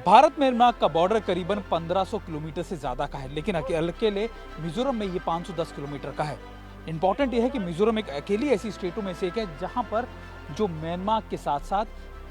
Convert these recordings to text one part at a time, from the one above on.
Bharat Myanmar का border करीबन 1500 kilometre से ज़्यादा का है, लेकिन अकेले मिजोरम में ये 510 किलोमीटर का है। इंपॉर्टेंट ये है कि मिजोरम एक अकेली ऐसी स्टेटों में से एक है जहां पर जो म्यांमार के साथ साथ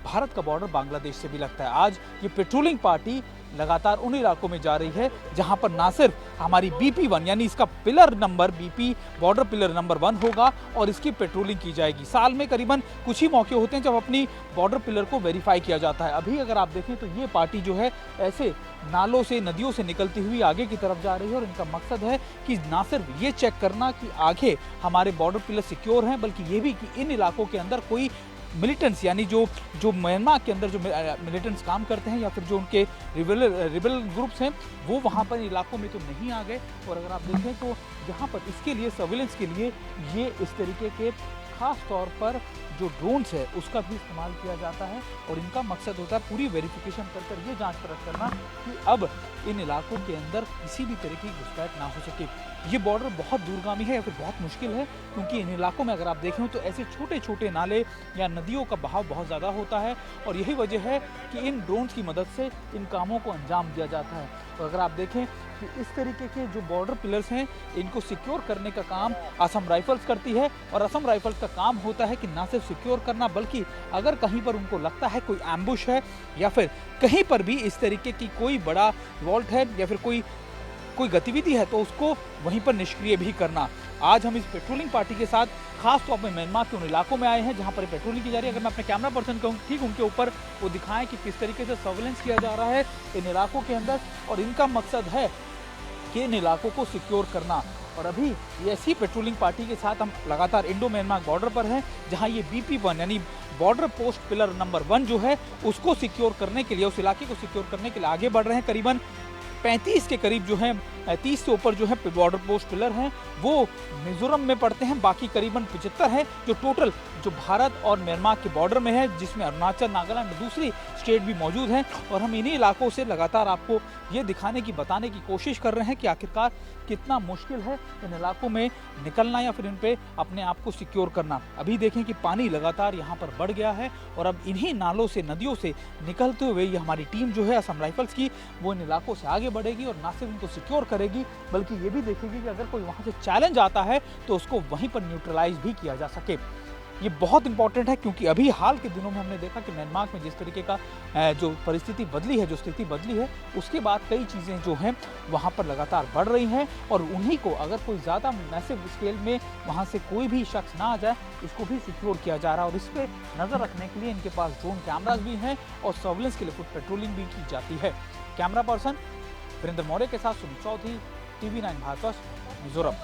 भारत का बॉर्डर बांग्लादेश से भी लगता है। आज ये पेट्रोलिंग पार्टी लगातार उन इलाकों में जा रही है जहां पर ना सिर्फ हमारी BP1 यानी इसका pillar number BP border pillar number 1 होगा और इसकी पेट्रोलिंग की जाएगी। साल में करीबन कुछ ही मौके होते हैं जब अपनी बॉर्डर पिलर को वेरीफाई किया जाता है। अभी अगर आप देखें तो ये पार्टी जो है ऐसे नालों से, नदियों से निकलती हुई आगे की तरफ जा रही है और इनका मकसद है कि ना सिर्फ ये चेक करना कि आगे हमारे बॉर्डर पिलर सिक्योर हैं, बल्कि ये भी कि इन इलाकों के अंदर कोई मिलिटेंट्स यानी जो म्यांमार के अंदर जो मिलिटेंट्स काम करते हैं या फिर जो उनके रिबेल ग्रुप्स हैं वो वहाँ पर इलाकों में तो नहीं आ गए। और अगर आप देखें तो यहाँ पर इसके लिए सर्विलेंस के लिए ये इस तरीके के खास तौर पर जो ड्रोन्स है उसका भी इस्तेमाल किया जाता है और इनका मकसद होता है पूरी वेरिफिकेशन कर ये जांच परख करना कि अब इन इलाकों के अंदर किसी भी तरह की घुसपैठ ना हो सके। ये बॉर्डर बहुत दूरगामी है या फिर बहुत मुश्किल है, क्योंकि इन इलाकों में अगर आप देखें तो ऐसे छोटे छोटे नाले या नदियों का बहाव बहुत ज़्यादा होता है और यही वजह है कि इन ड्रोन्स की मदद से इन कामों को अंजाम दिया जाता है। तो अगर आप देखें कि इस तरीके के जो बॉर्डर पिलर्स हैं इनको सिक्योर करने का काम असम राइफल्स करती है और असम राइफल्स का काम होता है कि ना सिर्फ सिक्योर करना, बल्कि अगर कहीं पर उनको लगता है कोई एम्बुश है या फिर कहीं पर भी इस तरीके की कोई बड़ा वॉल्ट है या फिर कोई गतिविधि है तो उसको वहीं पर निष्क्रिय भी करना। आज हम इस पेट्रोलिंग पार्टी के साथ खास तौर पर म्यांमार के उन इलाकों में आए हैं जहां पर पेट्रोलिंग की जा रही है। अगर मैं अपने कैमरा पर्सन कहूँ ठीक उनके ऊपर वो दिखाएं कि किस तरीके से सर्विलेंस किया जा रहा है इन इलाकों के अंदर और इनका मकसद है कि इन इलाकों को सिक्योर करना। और अभी ऐसी पेट्रोलिंग पार्टी के साथ हम लगातार इंडो म्यांमार बॉर्डर पर हैं जहां ये BP1 यानी बॉर्डर पोस्ट पिलर नंबर 1 जो है उसको सिक्योर करने के लिए, उस इलाके को सिक्योर करने के लिए आगे बढ़ रहे हैं। करीबन 35 के करीब जो है 30 से ऊपर जो है बॉर्डर पोस्ट पिलर हैं वो मिजोरम में पड़ते हैं, बाकी करीबन 75 है जो टोटल जो भारत और म्यांमार के बॉर्डर में है, जिसमें अरुणाचल, नागालैंड और दूसरी स्टेट भी मौजूद हैं। और हम इन्हीं इलाकों से लगातार आपको ये दिखाने की, बताने की कोशिश कर रहे हैं कि आखिरकार कितना मुश्किल है इन इलाकों में निकलना या फिर इन पे अपने आप को सिक्योर करना। अभी देखें कि पानी लगातार यहाँ पर बढ़ गया है और अब इन्हीं नालों से, नदियों से निकलते हुए ये हमारी टीम जो है असम राइफल्स की वो इन इलाकों से आगे बढ़ेगी और ना सिर्फ इनको सिक्योर करेगी बल्कि ये भी देखेगी कि अगर कोई वहाँ से चैलेंज आता है तो उसको वहीं पर न्यूट्रलाइज भी किया जा सके। ये बहुत इंपॉर्टेंट है क्योंकि अभी हाल के दिनों में हमने देखा कि म्यांमार में जिस तरीके का जो परिस्थिति बदली है, जो स्थिति बदली है, उसके बाद कई चीज़ें जो हैं वहाँ पर लगातार बढ़ रही हैं और उन्हीं को अगर कोई ज़्यादा मैसिव स्केल में वहाँ से कोई भी शख्स ना आ जाए इसको भी सिक्योर किया जा रहा है। और इस पर नज़र रखने के लिए इनके पास ड्रोन कैमराज भी हैं और सर्विलेंस के लिए फुट पेट्रोलिंग भी की जाती है। कैमरा पर्सन वीरेंद्र मौर्य के साथ सुनील चौधरी, TV9 भारतवर्ष, मिजोरम।